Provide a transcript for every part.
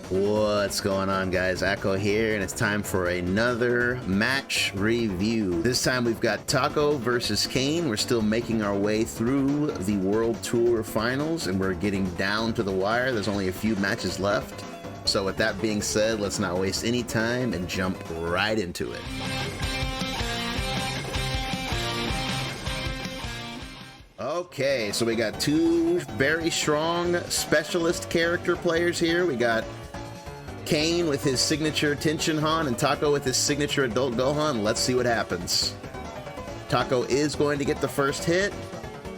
What's going on, guys? Aco here, and it's time for another match review. This time we've got Tako versus Kayne. We're still making our way through the World Tour Finals, and we're getting down to the wire. There's only a few matches left. So with that being said, let's not waste any time and jump right into it. Okay, so we got two very strong specialist character players here. We got Kayne with his signature Tenshinhan and Tako with his signature Adult Gohan. Let's see what happens. Tako is going to get the first hit,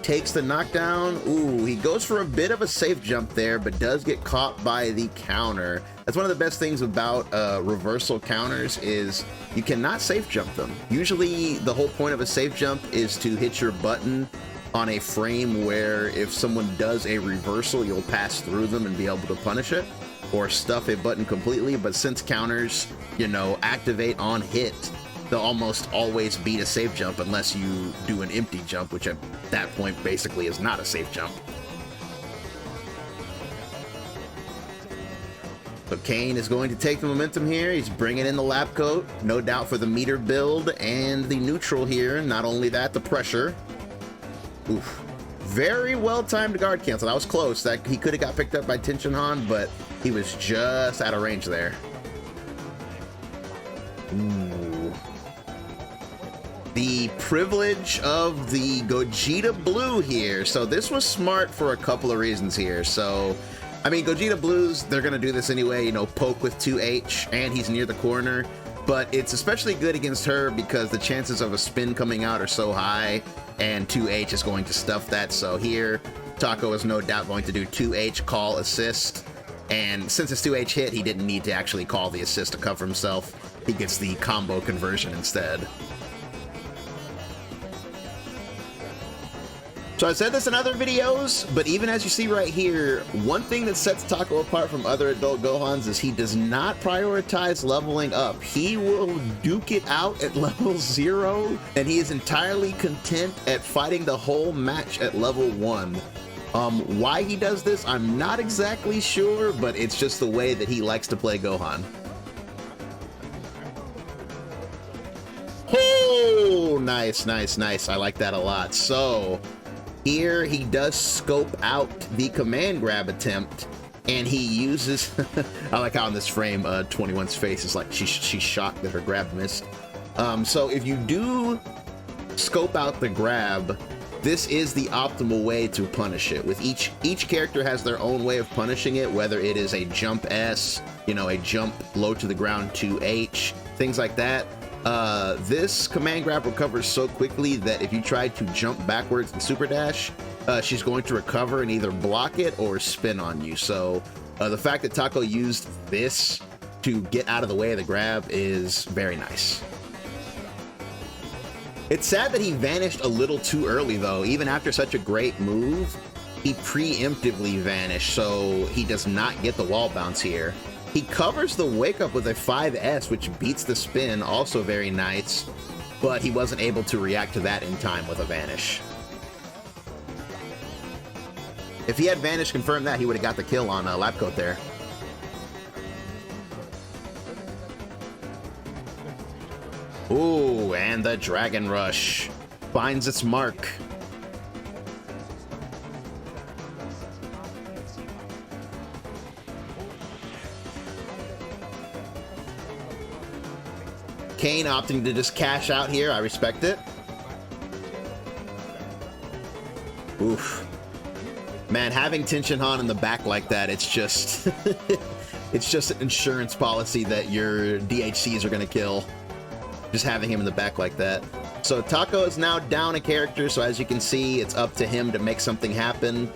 takes the knockdown. Ooh, he goes for a bit of a safe jump there, but does get caught by the counter. That's one of the best things about reversal counters is you cannot safe jump them. Usually the whole point of a safe jump is to hit your button on a frame where if someone does a reversal, you'll pass through them and be able to punish it or stuff a button completely. But since counters, you know, activate on hit, they'll almost always beat a safe jump unless you do an empty jump, which at that point basically is not a safe jump. So Kayne is going to take the momentum here. He's bringing in the lab coat, no doubt for the meter build and the neutral here. Not only that, the pressure. Oof. Very well timed guard cancel. That was close. That he could have got picked up by Tenshinhan, but he was just out of range there. Ooh. The privilege of the Gogeta Blue here. So this was smart for a couple of reasons here. So, I mean, Gogeta Blues, they're going to do this anyway, you know, poke with 2H, and he's near the corner. But it's especially good against her because the chances of a spin coming out are so high, and 2H is going to stuff that. So here, Tako is no doubt going to do 2H call assist. And since it's 2H hit, he didn't need to actually call the assist to cover himself. He gets the combo conversion instead. So I said this in other videos, but even as you see right here, one thing that sets Tako apart from other adult Gohans is he does not prioritize leveling up. He will duke it out at level 0, and he is entirely content at fighting the whole match at level 1. Why he does this, I'm not exactly sure, but it's just the way that he likes to play Gohan. Oh, nice, nice, nice. I like that a lot. So here he does scope out the command grab attempt, and he uses I like how in this frame 21's face is like she's shocked that her grab missed. So if you do scope out the grab, this is the optimal way to punish it. With each character has their own way of punishing it, whether it is a jump S, you know, a jump low to the ground 2H, things like that. This command grab recovers so quickly that if you try to jump backwards and super dash, she's going to recover and either block it or spin on you. So the fact that Tako used this to get out of the way of the grab is very nice. It's sad that he vanished a little too early though. Even after such a great move, he preemptively vanished, so he does not get the wall bounce here. He covers the wake up with a 5S, which beats the spin, also very nice, but he wasn't able to react to that in time with a vanish. If he had vanish confirmed that, he would have got the kill on lab coat there. Ooh, and the Dragon Rush finds its mark. Kayne opting to just cash out here. I respect it. Oof. Man, having Tenshinhan in the back like that, it's just it's just an insurance policy that your DHCs are gonna kill. Just having him in the back like that. So Tako is now down a character, so as you can see, it's up to him to make something happen.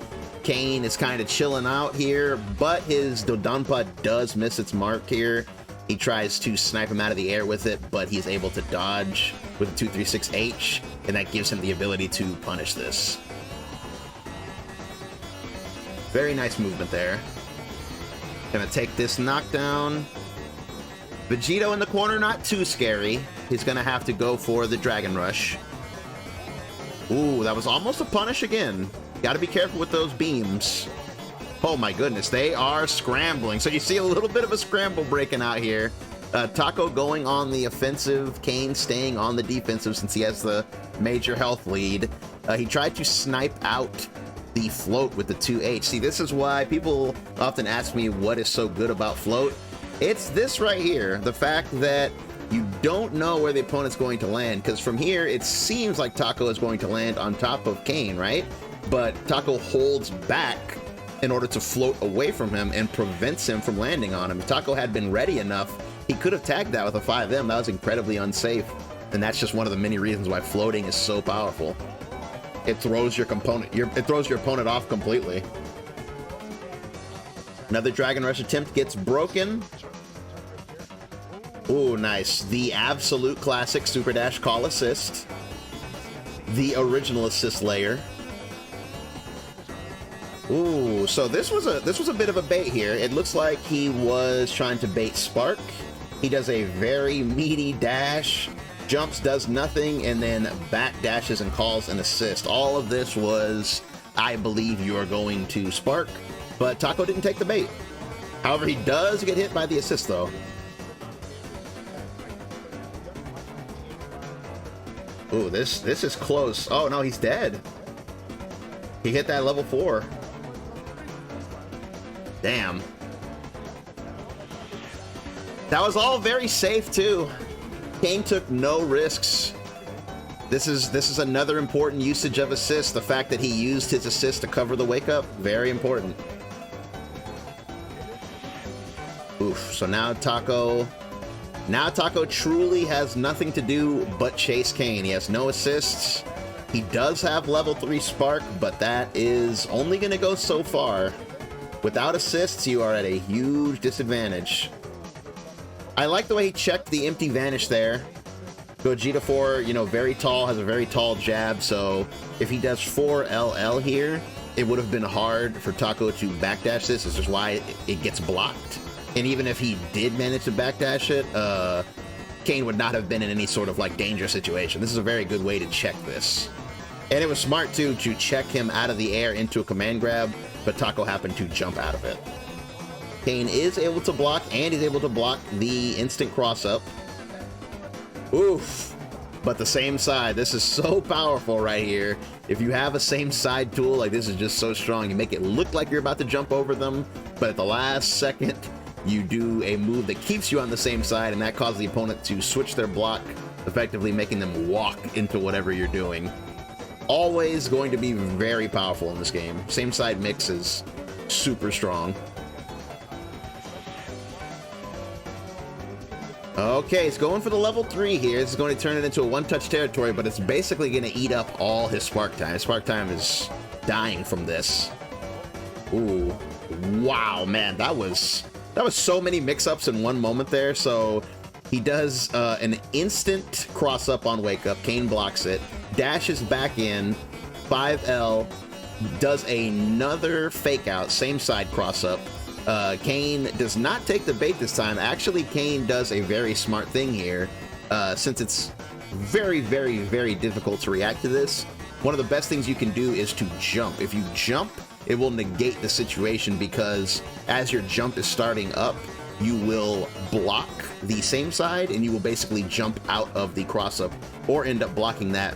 Kayne is kind of chilling out here, but his Dodonpa does miss its mark here. He tries to snipe him out of the air with it, but he's able to dodge with a 236H, and that gives him the ability to punish this. Very nice movement there. Gonna take this knockdown. Vegito in the corner, not too scary. He's gonna have to go for the Dragon Rush. Ooh, that was almost a punish again. Gotta be careful with those beams. Oh my goodness, they are scrambling. So you see a little bit of a scramble breaking out here. Tako going on the offensive, Kayne staying on the defensive since he has the major health lead. He tried to snipe out the float with the 2H. See, this is why people often ask me what is so good about float. It's this right here, the fact that you don't know where the opponent's going to land, because from here it seems like Tako is going to land on top of Kayne, right? But Tako holds back in order to float away from him and prevents him from landing on him. If Tako had been ready enough, he could have tagged that with a 5M. That was incredibly unsafe, and that's just one of the many reasons why floating is so powerful. It throws your opponent off completely. Another Dragon Rush attempt gets broken. Ooh, nice. The absolute classic Super Dash Call Assist. The original assist layer. Ooh, so this was a bit of a bait here. It looks like he was trying to bait Spark. He does a very meaty dash, jumps, does nothing, and then back dashes and calls an assist. All of this was, I believe you are going to Spark, but Tako didn't take the bait. However, he does get hit by the assist though. Ooh, this is close. Oh no, he's dead. He hit that level 4. Damn. That was all very safe too. Kayne took no risks. This is another important usage of assist. The fact that he used his assist to cover the wake up, very important. Oof. So now Tako truly has nothing to do but chase Kayne. He has no assists. He does have level 3 Spark, but that is only going to go so far. Without assists, you are at a huge disadvantage. I like the way he checked the empty vanish there. Gogeta 4, you know, very tall, has a very tall jab, so if he does 4 LL here, it would have been hard for Tako to backdash this. This is why it gets blocked. And even if he did manage to backdash it, Kayne would not have been in any sort of like dangerous situation. This is a very good way to check this. And it was smart too to check him out of the air into a command grab, but Tako happened to jump out of it. Kayne is able to block, and he's able to block the instant cross up. Oof. But the same side, this is so powerful right here. If you have a same side tool, like this is just so strong. You make it look like you're about to jump over them, but at the last second, you do a move that keeps you on the same side, and that causes the opponent to switch their block, effectively making them walk into whatever you're doing. Always going to be very powerful in this game. Same side mix is super strong. Okay, it's going for the level 3 here. This is going to turn it into a one-touch territory, but it's basically going to eat up all his Spark time. His Spark time is dying from this. Ooh, wow, man, that was so many mix-ups in one moment there. So he does an instant cross-up on Wake Up. Kayne blocks it, dashes back in, 5L, does another fake-out, same side cross-up. Kayne does not take the bait this time. Actually, Kayne does a very smart thing here. Since it's very, very, very difficult to react to this, one of the best things you can do is to jump. If you jump, it will negate the situation, because as your jump is starting up, you will block the same side and you will basically jump out of the cross-up or end up blocking that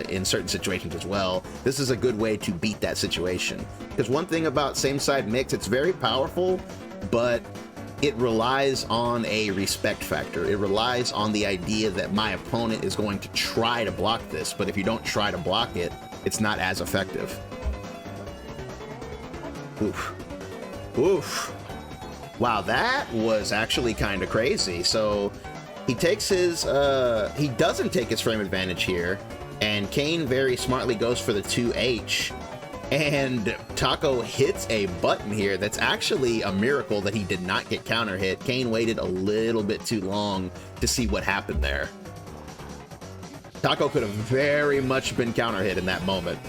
in certain situations as well. This is a good way to beat that situation. Because one thing about same side mix, it's very powerful, but it relies on a respect factor. It relies on the idea that my opponent is going to try to block this, but if you don't try to block it, it's not as effective. Oof. Oof. Wow, that was actually kind of crazy. So he takes his, he doesn't take his frame advantage here, and Kayne very smartly goes for the 2H, and Tako hits a button here that's actually a miracle that he did not get counter hit. Kayne waited a little bit too long to see what happened there. Tako could have very much been counter hit in that moment.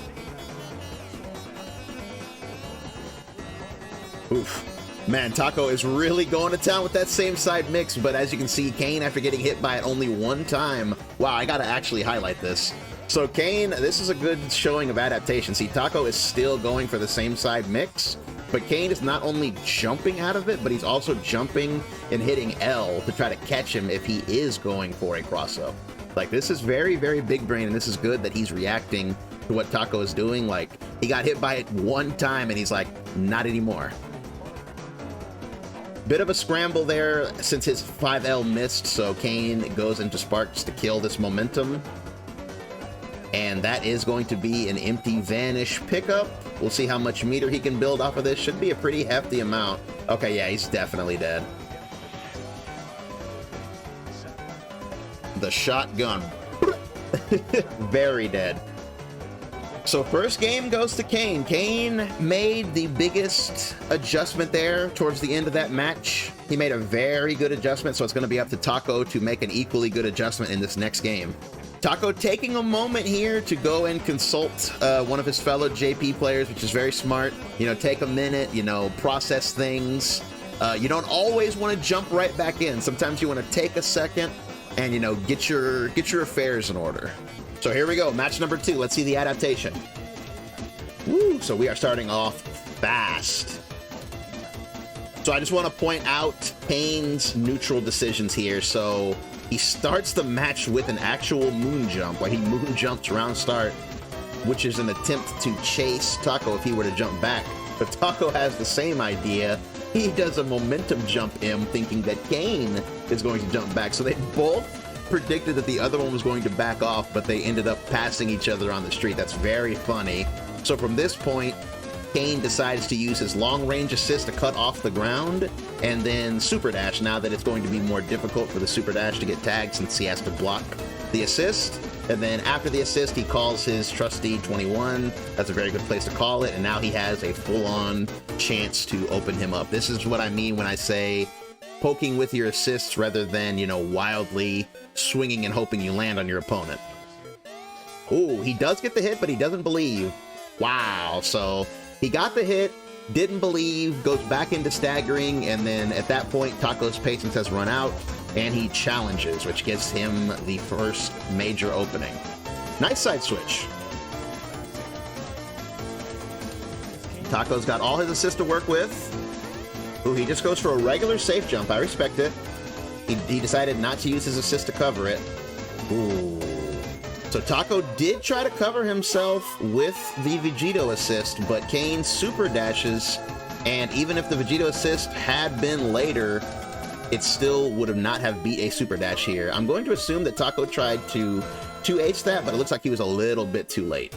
Oof. Man, Tako is really going to town with that same side mix, but as you can see, Kayne, after getting hit by it only one time, wow, I gotta actually highlight this. So Kayne, this is a good showing of adaptation. See, Tako is still going for the same side mix, But Kayne is not only jumping out of it, but he's also jumping and hitting L to try to catch him if he is going for a cross-up. Like, this is very, very big brain, and this is good that he's reacting to what Tako is doing. Like, he got hit by it one time, and he's like, not anymore. Bit of a scramble there since his 5L missed, so Kayne goes into Sparks to kill this momentum. And that is going to be an empty vanish pickup. We'll see how much meter he can build off of this. Should be a pretty hefty amount. Okay, yeah, he's definitely dead. The shotgun. Very dead. So first game goes to Kayne. Kayne made the biggest adjustment there towards the end of that match. He made a very good adjustment, so it's going to be up to Tako to make an equally good adjustment in this next game. Tako taking a moment here to go and consult one of his fellow JP players, which is very smart. You know, take a minute, you know, process things. You don't always want to jump right back in. Sometimes you want to take a second and, you know, get your affairs in order. So here we go, match number 2. Let's see the adaptation. Woo, so we are starting off fast. So I just want to point out Kayne's neutral decisions here. So he starts the match with an actual moon jump, like he moon jumps round start, which is an attempt to chase Tako if he were to jump back. But Tako has the same idea. He does a momentum jump M, thinking that Kayne is going to jump back. So they both predicted that the other one was going to back off, but they ended up passing each other on the street. That's very funny. So from this point, Kayne decides to use his long-range assist to cut off the ground, and then super dash, now that it's going to be more difficult for the super dash to get tagged since he has to block the assist. And then after the assist, he calls his trusty 21. That's a very good place to call it, and now he has a full-on chance to open him up. This is what I mean when I say poking with your assists rather than, you know, wildly swinging and hoping you land on your opponent. Ooh, he does get the hit, but he doesn't believe. Wow, so he got the hit, didn't believe, goes back into staggering, and then at that point, Tako's patience has run out, and he challenges, which gives him the first major opening. Nice side switch. Tako's got all his assists to work with. Ooh, he just goes for a regular safe jump. I respect it. He decided not to use his assist to cover it. Ooh. So Tako did try to cover himself with the Vegito assist, but Kayne super dashes, and even if the Vegito assist had been later, it still would have not have beat a super dash here. I'm going to assume that Tako tried to 2H that, but it looks like he was a little bit too late.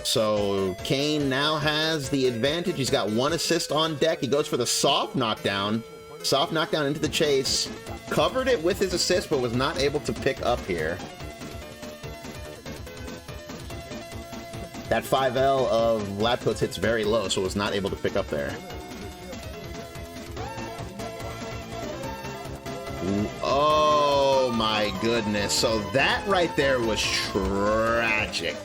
So Kayne now has the advantage. He's got one assist on deck. He goes for the soft knockdown. Soft knockdown into the chase. Covered it with his assist, but was not able to pick up here. That 5L of Labcoats hits very low, so was not able to pick up there. Oh my goodness. So that right there was tragic.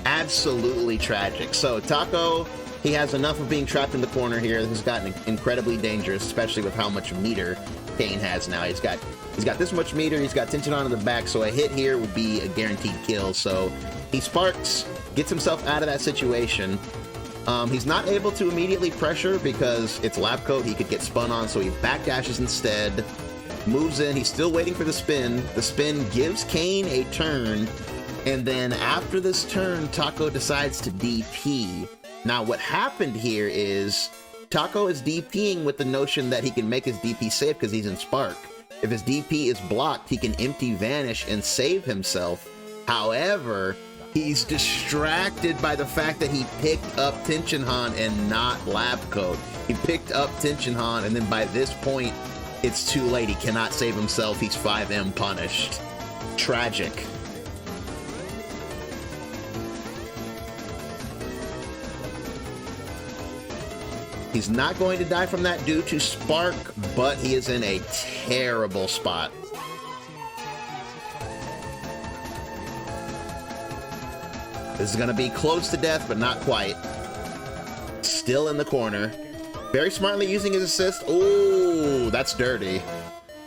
Absolutely tragic. So Tako, he has enough of being trapped in the corner here. This has gotten incredibly dangerous, especially with how much meter Kayne has now. He's got this much meter, he's got tension on in the back, so a hit here would be a guaranteed kill. So he sparks, gets himself out of that situation. He's not able to immediately pressure because it's lab coat. He could get spun on, so he backdashes instead. Moves in, he's still waiting for the spin. The spin gives Kayne a turn, and then after this turn, Tako decides to DP. Now, what happened here is Tako is DPing with the notion that he can make his DP safe because he's in Spark. If his DP is blocked, he can empty vanish and save himself. However, he's distracted by the fact that he picked up Tenshinhan and not Lab Coat. He picked up Tenshinhan, and then by this point, it's too late. He cannot save himself. He's 5M punished. Tragic. He's not going to die from that due to Spark, but he is in a terrible spot. This is going to be close to death, but not quite. Still in the corner. Very smartly using his assist. Ooh, that's dirty.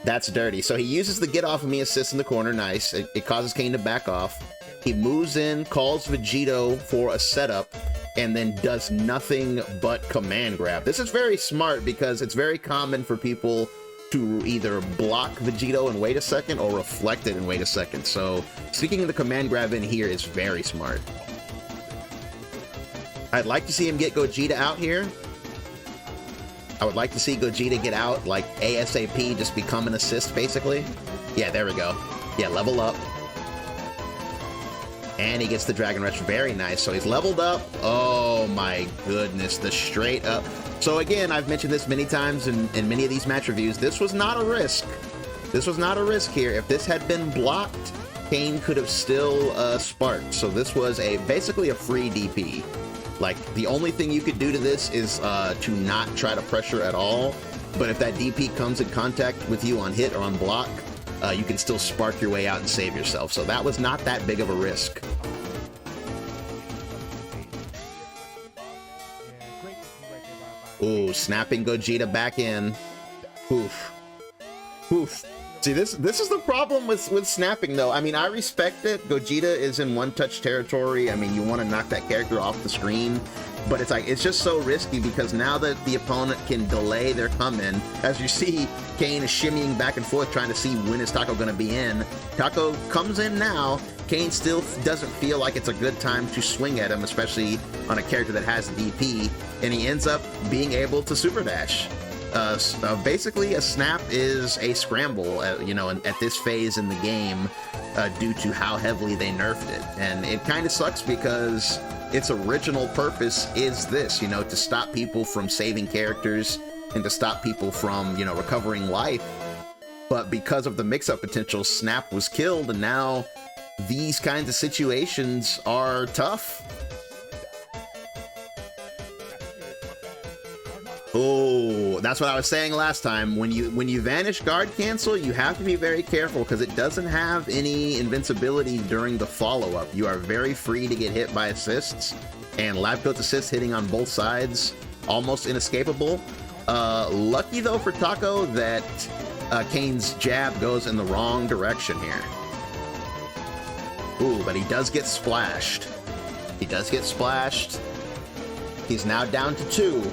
That's dirty. So he uses the get off of me assist in the corner. Nice. It causes Kayne to back off. He moves in, calls Vegito for a setup, and then does nothing but command grab. This is very smart because it's very common for people to either block Vegito and wait a second or reflect it and wait a second. So sneaking the command grab in here is very smart. I'd like to see him get Gogeta out here. I would like to see Gogeta get out like ASAP, just become an assist basically. Yeah, there we go. Yeah, level up. And he gets the Dragon Rush. Very nice. So he's leveled up. Oh my goodness, the straight up. So again, I've mentioned this many times in many of these match reviews. This was not a risk. This was not a risk here. If this had been blocked, Kayne could have still sparked. So this was basically a free DP. Like, the only thing you could do to this is to not try to pressure at all. But if that DP comes in contact with you on hit or on block, you can still spark your way out and save yourself. So that was not that big of a risk. Ooh, snapping Gogeta back in. Oof. Oof. See, this is the problem with snapping, though. I mean, I respect it. Gogeta is in one-touch territory. I mean, you want to knock that character off the screen. But it's like, it's just so risky because now that the opponent can delay their come-in, as you see, Kayne is shimmying back and forth trying to see when is Tako going to be in. Tako comes in now. Kayne still doesn't feel like it's a good time to swing at him, especially on a character that has DP, and he ends up being able to super dash. Basically, a snap is a scramble, you know, at this phase in the game, due to how heavily they nerfed it. And it kind of sucks because its original purpose is this, you know, to stop people from saving characters and to stop people from, you know, recovering life. But because of the mix-up potential, Snap was killed, and now these kinds of situations are tough. Oh, that's what I was saying last time. When you vanish guard cancel, you have to be very careful because it doesn't have any invincibility during the follow-up. You are very free to get hit by assists, and Lab Coat's assist hitting on both sides, almost inescapable. Lucky though for Tako that Kayne's jab goes in the wrong direction here. Ooh, but he does get splashed. He does get splashed. He's now down to 2.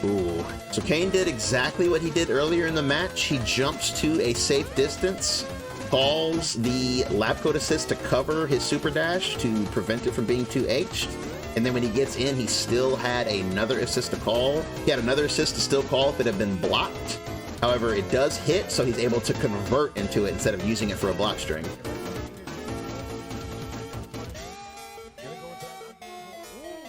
Ooh. So Kayne did exactly what he did earlier in the match. He jumps to a safe distance, calls the Lab Coat assist to cover his super dash to prevent it from being 2H'd. And then when he gets in, he still had another assist to call. He had another assist to still call if it had been blocked. However, it does hit, so he's able to convert into it instead of using it for a block string.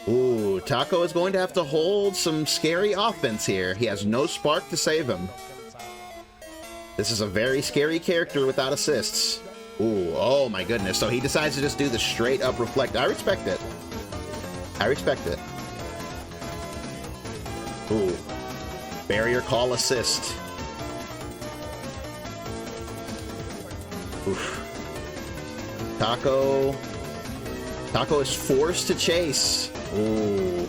Ooh, Tako is going to have to hold some scary offense here. He has no spark to save him. This is a very scary character without assists. Ooh, oh my goodness. So he decides to just do the straight up reflect. I respect it. I respect it. Ooh. Barrier call assist. Oof. Tako is forced to chase. Ooh.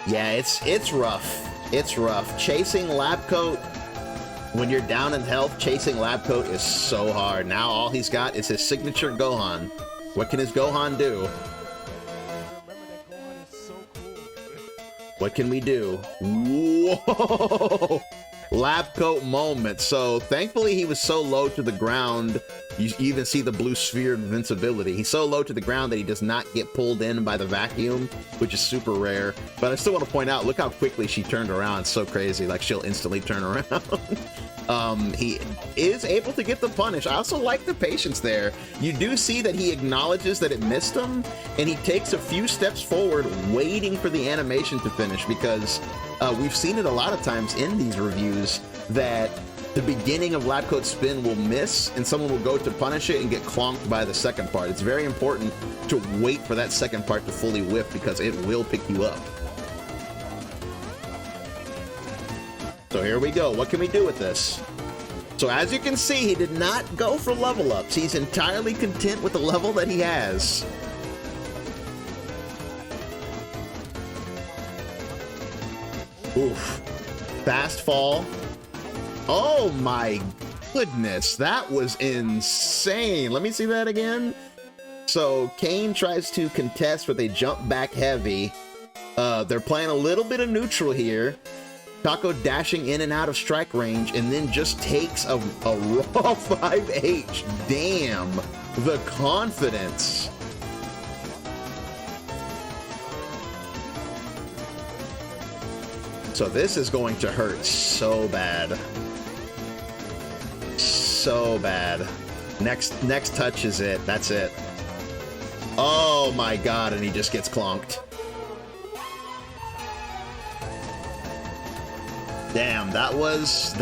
Yeah, it's rough. It's rough. Chasing Lab Coat when you're down in health, chasing Lab Coat is so hard. Now all he's got is his signature Gohan. What can his Gohan do? What can we do? Whoa! Lab Coat moment. So thankfully he was so low to the ground, you even see the blue sphere of invincibility. He's so low to the ground that he does not get pulled in by the vacuum, which is super rare. But I still want to point out, look how quickly she turned around. It's so crazy, like she'll instantly turn around. He is able to get the punish. I also like the patience there. You do see that he acknowledges that it missed him, and he takes a few steps forward, waiting for the animation to finish, because we've seen it a lot of times in these reviews that the beginning of Lab Coat's spin will miss, and someone will go to punish it and get clonked by the second part. It's very important to wait for that second part to fully whiff, because it will pick you up. So here we go. What can we do with this? So as you can see, he did not go for level ups. He's entirely content with the level that he has. Oof. Fast fall. Oh my goodness, that was insane. Let me see that again. So Kayne tries to contest with a jump back heavy. They're playing a little bit of neutral here. Tako dashing in and out of strike range and then just takes a raw 5H. Damn, the confidence. So this is going to hurt so bad. So bad. Next touch is it. That's it. Oh my god, and he just gets clonked. Damn, that was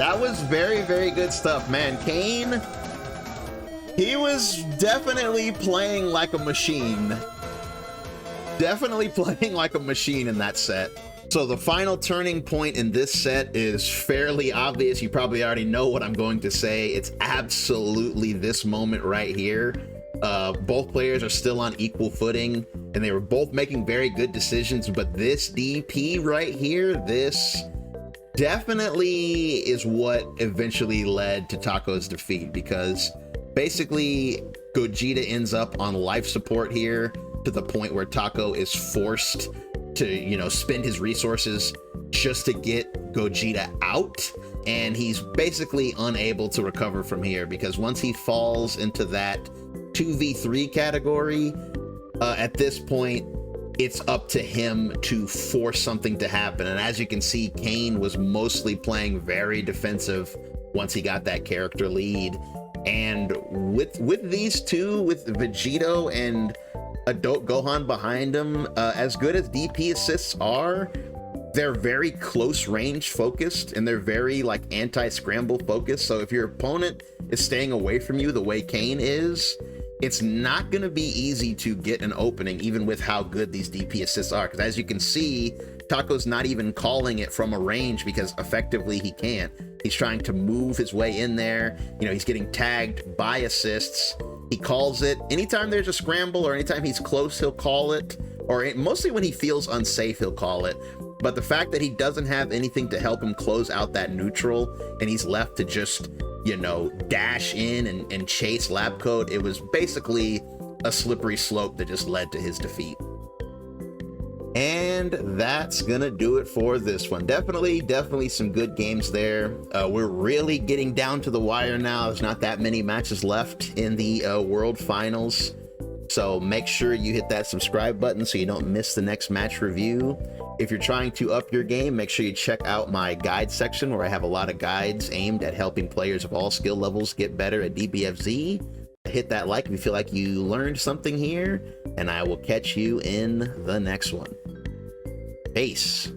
very, very good stuff, man. Kayne, he was definitely playing like a machine. Definitely playing like a machine in that set. So the final turning point in this set is fairly obvious. You probably already know what I'm going to say. It's absolutely this moment right here. Both players are still on equal footing, and they were both making very good decisions, but this DP right here, this definitely is what eventually led to Tako's defeat, because basically Gogeta ends up on life support here to the point where Tako is forced to, you know, spend his resources just to get Gogeta out, and he's basically unable to recover from here, because once he falls into that 2v3 category, at this point it's up to him to force something to happen. And as you can see, Kayne was mostly playing very defensive once he got that character lead. And with these two, with Vegito and Adult Gohan behind him, as good as DP assists are, they're very close range focused, and they're very like anti-scramble focused. So if your opponent is staying away from you the way Kayne is, it's not going to be easy to get an opening, even with how good these DP assists are. Because as you can see, Tako's not even calling it from a range, because effectively he can't. He's trying to move his way in there. You know, he's getting tagged by assists. He calls it anytime there's a scramble, or anytime he's close, he'll call it. Or mostly when he feels unsafe, he'll call it. But the fact that he doesn't have anything to help him close out that neutral, and he's left to just, you know, dash in and chase lab coat, it was basically a slippery slope that just led to his defeat. And that's gonna do it for this one. Definitely some good games there. We're really getting down to the wire now. There's not that many matches left in the World Finals. So make sure you hit that subscribe button so you don't miss the next match review. If you're trying to up your game, make sure you check out my guide section, where I have a lot of guides aimed at helping players of all skill levels get better at DBFZ. Hit that like if you feel like you learned something here, and I will catch you in the next one. Peace.